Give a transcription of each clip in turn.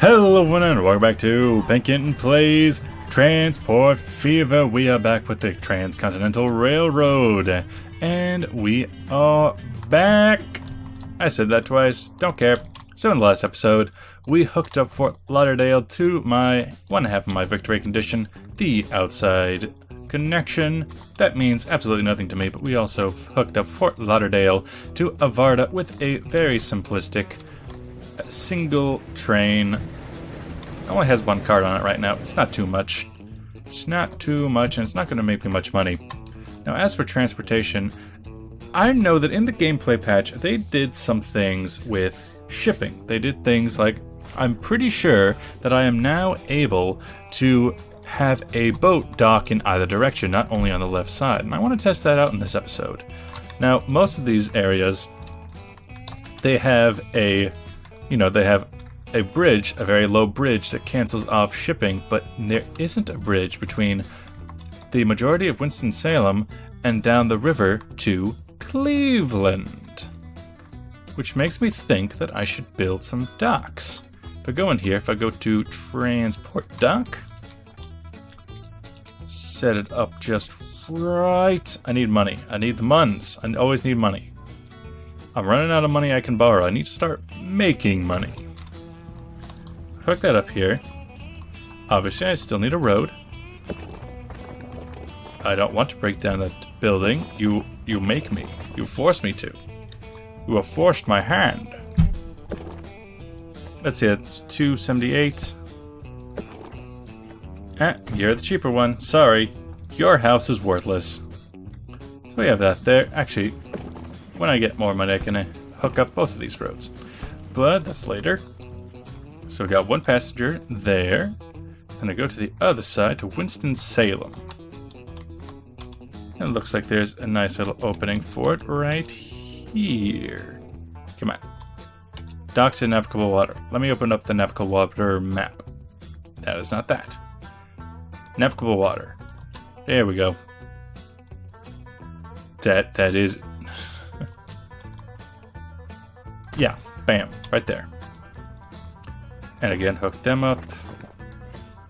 Hello everyone and welcome back to Penkitten Plays Transport Fever. We are back with the Transcontinental Railroad. And we are back. I said that twice, don't care. So in the last episode, we hooked up Fort Lauderdale to one half of my victory condition, the outside connection. That means absolutely nothing to me, but we also hooked up Fort Lauderdale to Avarda with a very simplistic single train. It only has one card on it right now. It's not too much. It's not too much, and it's not going to make me much money. Now, as for transportation, I know that in the gameplay patch, they did some things with shipping. They did things like, I'm pretty sure that I am now able to have a boat dock in either direction, not only on the left side. And I want to test that out in this episode. Now, most of these areas, they have a bridge, a very low bridge that cancels off shipping, but there isn't a bridge between the majority of Winston-Salem and down the river to Cleveland. Which makes me think that I should build some docks. If I go in here, if I go to Transport Dock, set it up just right. I need money. I need the muns. I always need money. I'm running out of money I can borrow. I need to start making money. Hook that up here. Obviously, I still need a road. I don't want to break down that building. You make me. You force me to. You have forced my hand. Let's see, it's 278. You're the cheaper one. Sorry. Your house is worthless. So we have that there. Actually, when I get more money, I can hook up both of these roads. But that's later. So we got one passenger there. And I go to the other side to Winston-Salem. And it looks like there's a nice little opening for it right here. Come on. Docks in navigable water. Let me open up the navigable water map. That is not that. Navigable water. There we go. That is... yeah, bam, right there. And again, hook them up.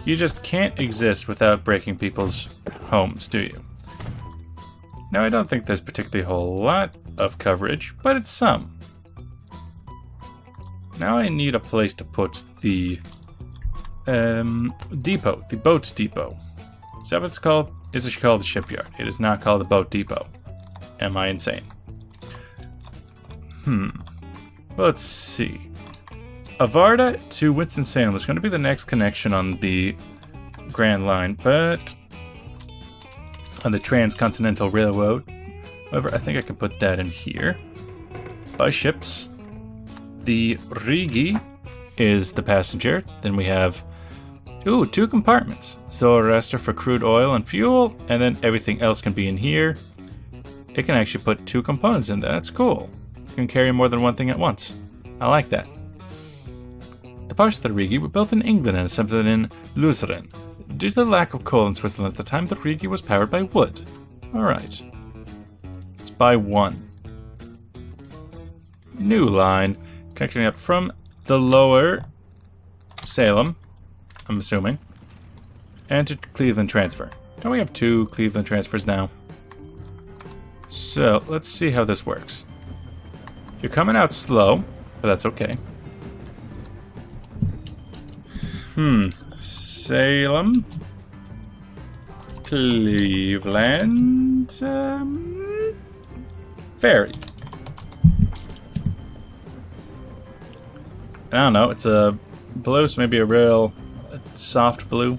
You just can't exist without breaking people's homes, do you? Now, I don't think there's particularly a whole lot of coverage, but it's some. Now I need a place to put the depot, the boat depot. Is that what it's called? Is it called the shipyard? It is not called the boat depot. Am I insane? Well, let's see. Avarda to Winston-Salem is going to be the next connection on the Grand Line, but on the Transcontinental Railroad. However, I think I can put that in here. By ships. The Rigi is the passenger. Then we have, two compartments. So a rester for crude oil and fuel, and then everything else can be in here. It can actually put two components in there. That's cool. You can carry more than one thing at once. I like that. The parts of the Rigi were built in England and assembled in Lucerne. Due to the lack of coal in Switzerland at the time, the Rigi was powered by wood. Alright. Let's buy one. New line. Connecting up from the lower Salem, I'm assuming, and to Cleveland transfer. Don't we have two Cleveland transfers now? So, let's see how this works. You're coming out slow, but that's okay. Salem, Cleveland, Ferry. I don't know, it's a blue, so maybe a real soft blue.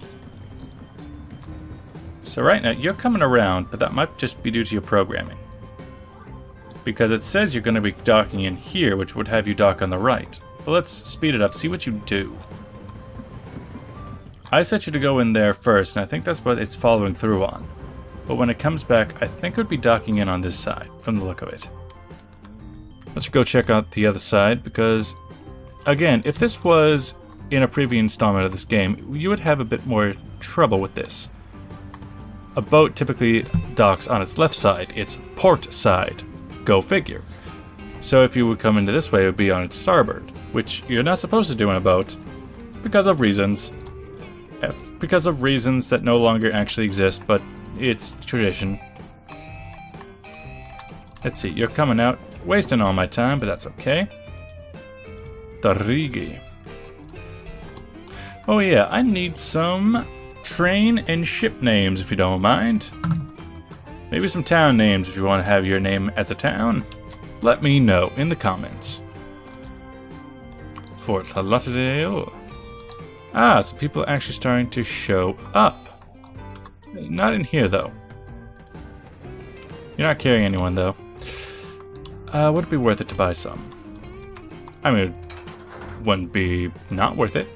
So right now, you're coming around, but that might just be due to your programming. Because it says you're going to be docking in here, which would have you dock on the right. But let's speed it up, see what you do. I set you to go in there first, and I think that's what it's following through on. But when it comes back, I think it would be docking in on this side, from the look of it. Let's go check out the other side, because, again, if this was in a previous installment of this game, you would have a bit more trouble with this. A boat typically docks on its left side, its port side. Go figure. So if you would come into this way, it would be on its starboard, which you're not supposed to do in a boat. because of reasons. Because of reasons that no longer actually exist, but it's tradition. Let's see, you're coming out, wasting all my time, but that's okay. Tarigi. Oh yeah, I need some train and ship names, if you don't mind. Maybe some town names if you want to have your name as a town. Let me know in the comments. Fort Lauderdale. Ah, so people are actually starting to show up. Not in here, though. You're not carrying anyone, though. Would it be worth it to buy some? I mean, it wouldn't be not worth it.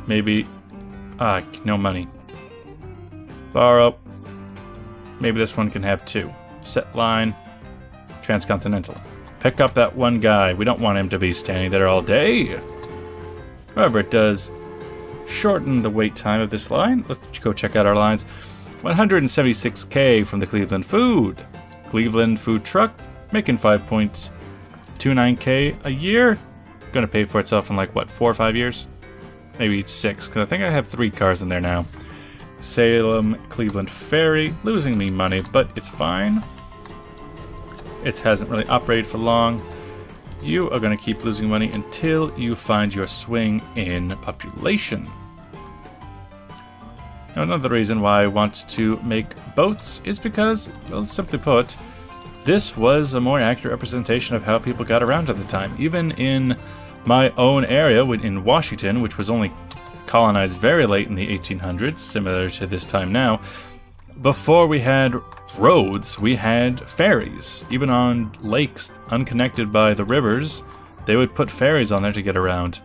Maybe... no money. Borrow. Maybe this one can have 2. Set line. Transcontinental. Pick up that one guy. We don't want him to be standing there all day. However, it does shorten the wait time of this line. Let's go check out our lines. 176k from the Cleveland Food. Cleveland Food Truck, making 5.29k a year. Gonna pay for itself in like, what, 4 or 5 years? Maybe 6, because I think I have 3 cars in there now. Salem, Cleveland Ferry, losing me money, but it's fine. It hasn't really operated for long. You are going to keep losing money until you find your swing in population. Now, another reason why I want to make boats is because, well, simply put, this was a more accurate representation of how people got around at the time. Even in my own area, in Washington, which was only colonized very late in the 1800s, similar to this time now, before we had roads, we had ferries. Even on lakes unconnected by the rivers, they would put ferries on there to get around.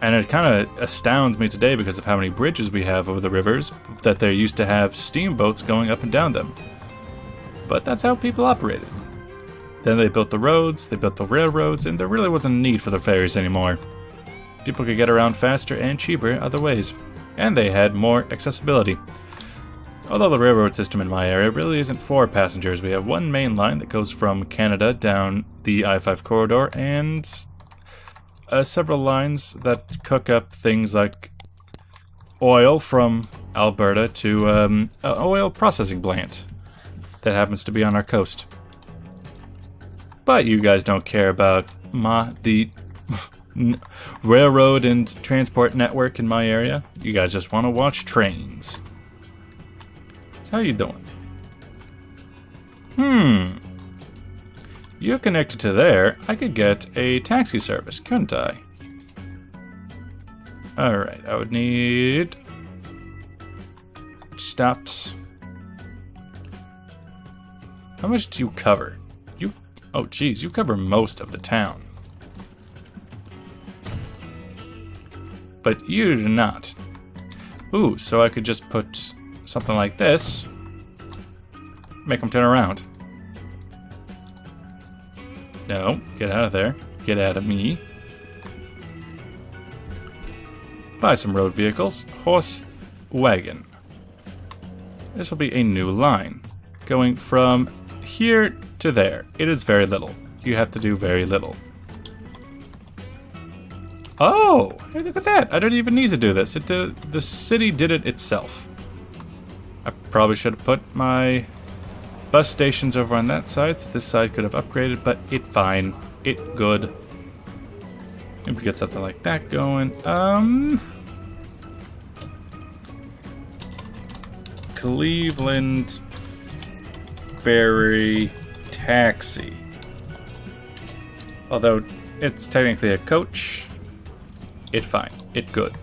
And it kind of astounds me today because of how many bridges we have over the rivers, that they used to have steamboats going up and down them. But that's how people operated. Then they built the roads, they built the railroads, and there really wasn't a need for the ferries anymore. People could get around faster and cheaper other ways. And they had more accessibility. Although the railroad system in my area really isn't for passengers, we have one main line that goes from Canada down the I-5 corridor, and several lines that cook up things like oil from Alberta to an oil processing plant that happens to be on our coast. But you guys don't care about the railroad and transport network in my area. You guys just want to watch trains. How you doing? You're connected to there. I could get a taxi service, couldn't I? Alright, I would need stops. How much do you cover? Oh geez, you cover most of the town. But you do not. Ooh, so I could just put something like this. Make them turn around. No, get out of there. Get out of me. Buy some road vehicles. Horse, wagon. This will be a new line. Going from here to there. It is very little. You have to do very little. Oh, hey, look at that. I don't even need to do this. The city did it itself. I probably should have put my bus stations over on that side, so this side could have upgraded, but it fine. It good. Maybe get something like that going. Cleveland Ferry Taxi. Although it's technically a coach, it fine. It good.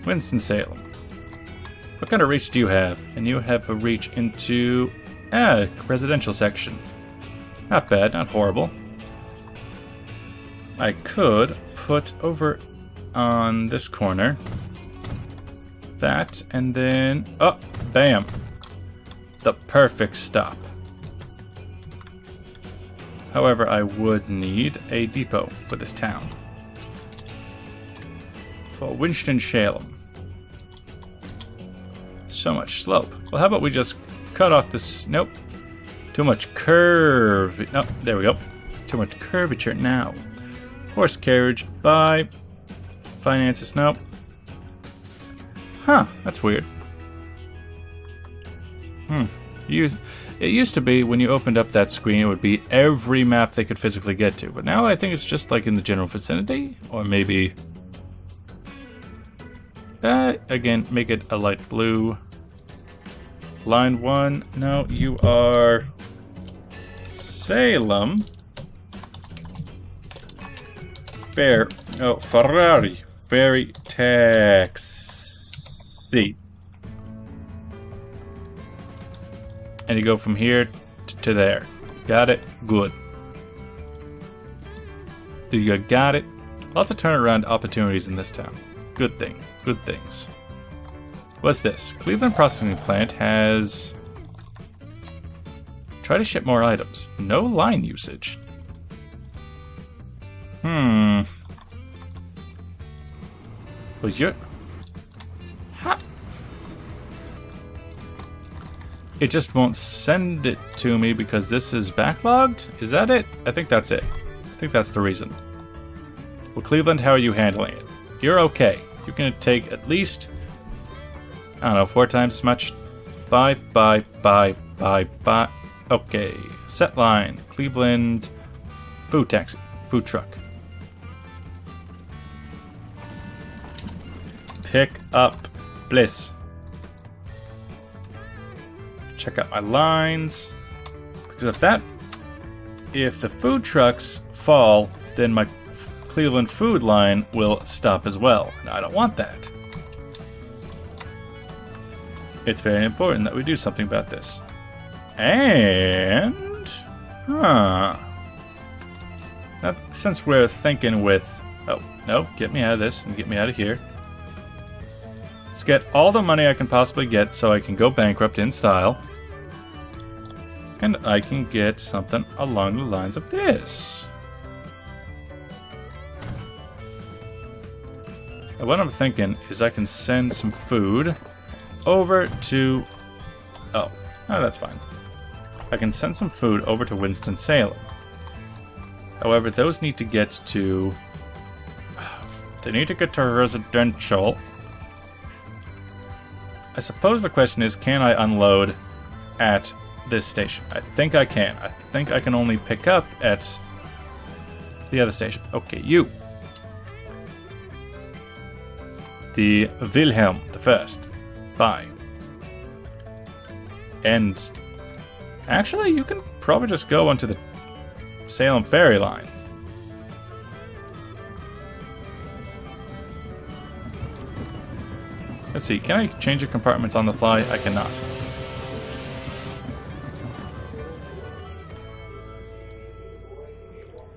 Winston-Salem. What kind of reach do you have? And you have a reach into residential section. Not bad, not horrible. I could put over on this corner that, and then bam, the perfect stop. However, I would need a depot for this town. For Winston-Salem. So much slope. Well, how about we just cut off this? Nope. Too much curve. Oh, there we go. Too much curvature now. Horse carriage, buy. Finances, nope. Huh, that's weird. It used to be when you opened up that screen, it would be every map they could physically get to. But now I think it's just like in the general vicinity. Or maybe... again, make it a light blue. Line 1. No, you are... Salem. Ferrari. Ferry taxi. And you go from here to there. Got it? Good. You got it? Lots of turnaround opportunities in this town. Good thing. Good things. What's this? Cleveland Processing Plant has... Try to ship more items. No line usage. Well, you're... Ha! It just won't send it to me because this is backlogged? Is that it? I think that's it. I think that's the reason. Well, Cleveland, how are you handling it? You're okay. You're gonna take at least... I don't know, 4 times as much. Bye. Okay. Set line. Cleveland. Food taxi. Food truck. Pick up Bliss. Check out my lines. Because if the food trucks fall, then my Cleveland food line will stop as well. And I don't want that. It's very important that we do something about this. And... Now, since we're thinking with... Oh, no, get me out of this and get me out of here. Let's get all the money I can possibly get so I can go bankrupt in style. And I can get something along the lines of this. And what I'm thinking is I can send some food over to... Oh, that's fine. I can send some food over to Winston-Salem. However, those need to get to... They need to get to residential. I suppose the question is, can I unload at this station? I think I can. I think I can only pick up at the other station. Okay, you. The Wilhelm I. Bye. And actually, you can probably just go onto the Salem Ferry line. Let's see, can I change the compartments on the fly? I cannot.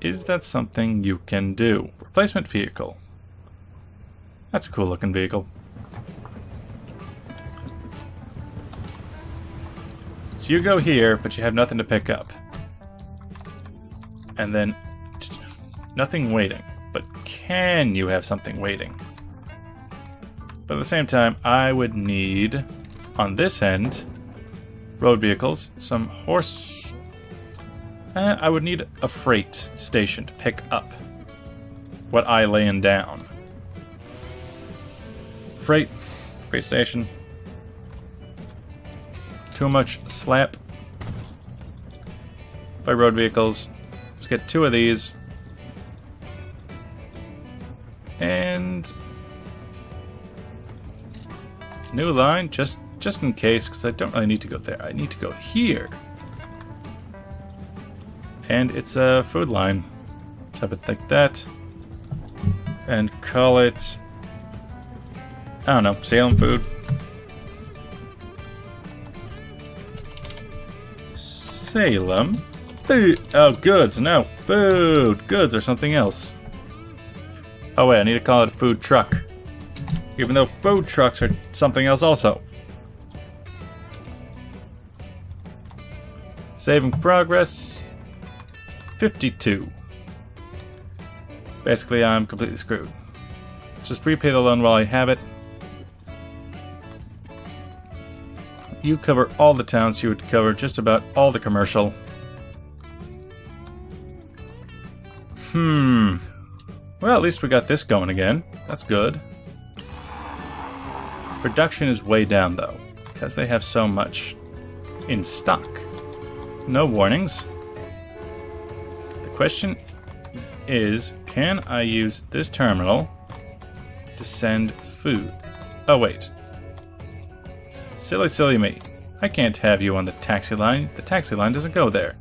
Is that something you can do? Replacement vehicle. That's a cool looking vehicle. So you go here, but you have nothing to pick up. And then nothing waiting. But can you have something waiting? But at the same time, I would need, on this end, road vehicles, some horse... I would need a freight station to pick up what I laying down. Freight station. Too much slap by road vehicles. Let's get 2 of these. And new line, just in case, because I don't really need to go there. I need to go here. And it's a food line. Type it like that. And call it... I don't know, Salem Food. Salem? Food. Oh, goods. No, food. Goods or something else. Oh wait, I need to call it a food truck. Even though food trucks are something else also. Saving progress. 52. Basically, I'm completely screwed. Just repay the loan while I have it. You cover all the towns, you would cover just about all the commercial. Well, at least we got this going again. That's good. Production is way down, though, because they have so much in stock. No warnings. The question is, can I use this terminal to send food? Oh, wait. Silly me. I can't have you on the taxi line. The taxi line doesn't go there.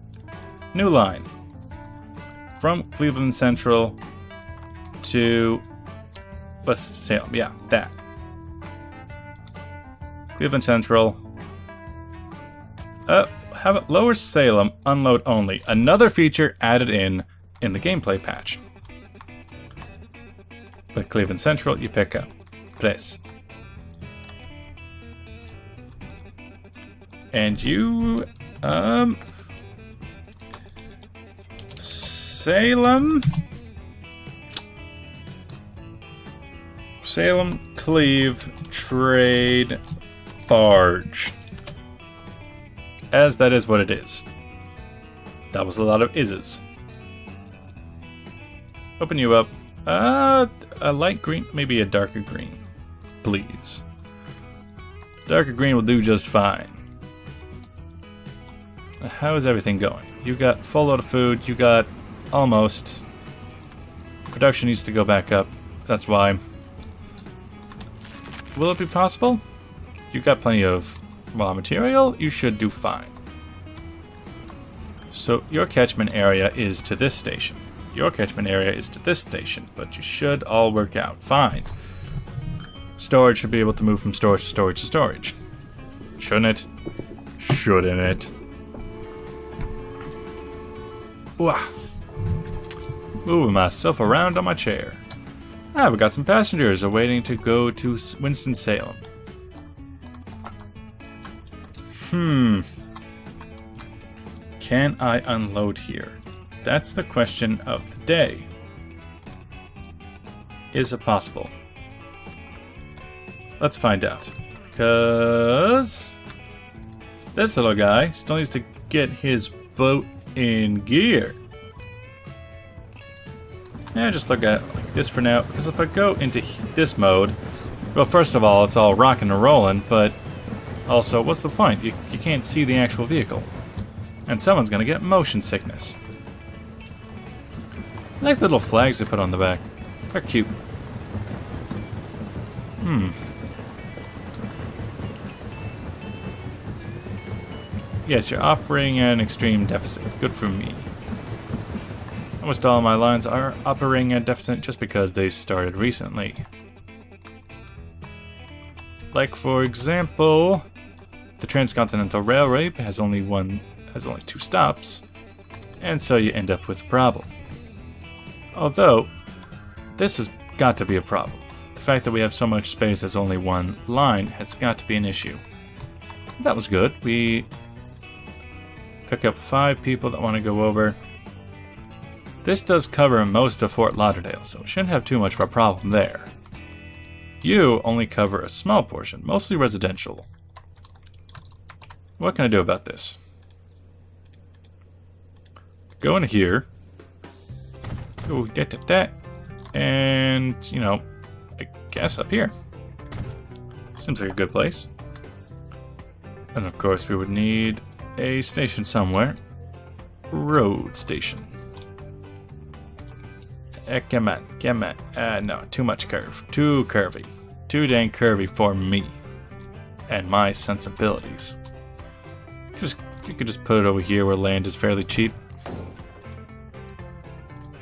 New line. From Cleveland Central to West Salem. Yeah, that. Cleveland Central. Have it Lower Salem, unload only. Another feature added in the gameplay patch. But Cleveland Central, you pick up. Press. And you, Salem, Cleve, Trade, Barge. As that is what it is. That was a lot of ises. Open you up. A light green, maybe a darker green. Please. Darker green will do just fine. How is everything going? You got full load of food. You got almost. Production needs to go back up. That's why. Will it be possible? You got plenty of raw material. You should do fine. So your catchment area is to this station. Your catchment area is to this station, but you should all work out fine. Storage should be able to move from storage to storage to storage. Shouldn't it? Shouldn't it? Wah. Moving myself around on my chair. We got some passengers awaiting to go to Winston-Salem. Can I unload here? That's the question of the day. Is it possible? Let's find out. Because this little guy still needs to get his boat in gear. Yeah, just look at it like this for now, because if I go into this mode, well, first of all, it's all rocking and rolling, but also, what's the point? You can't see the actual vehicle. And someone's gonna get motion sickness. I like the little flags they put on the back. They're cute. Yes, you're operating at an extreme deficit. Good for me. Almost all my lines are operating at deficit just because they started recently. Like, for example, the Transcontinental Railway has only 2 stops, and so you end up with a problem. Although, this has got to be a problem. The fact that we have so much space as only one line has got to be an issue. That was good. We pick up 5 people that want to go over. This does cover most of Fort Lauderdale, so we shouldn't have too much of a problem there. You only cover a small portion, mostly residential. What can I do about this? Go into here. Go that. And, you know, I guess up here. Seems like a good place. And of course we would need a station somewhere. Road station. Come on. No, too much curve. Too curvy. Too dang curvy for me. And my sensibilities. You could just put it over here where land is fairly cheap.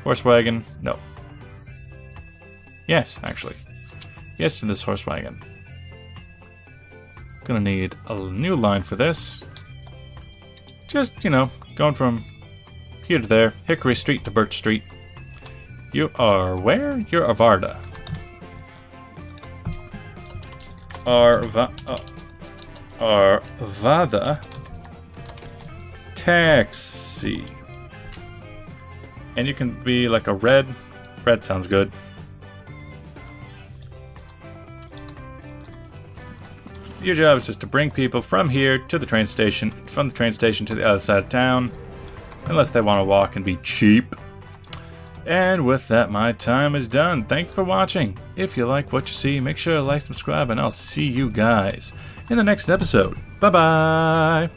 Horse wagon? No. Yes, actually. Yes to this horse wagon. Gonna need a new line for this. Just, you know, going from here to there. Hickory Street to Birch Street. You are where? You're Arvada. Arvada taxi. And you can be like a red. Red sounds good. Your job is just to bring people from here to the train station, from the train station to the other side of town. Unless they want to walk and be cheap. And with that, my time is done. Thanks for watching. If you like what you see, make sure to like, subscribe, and I'll see you guys in the next episode. Bye-bye!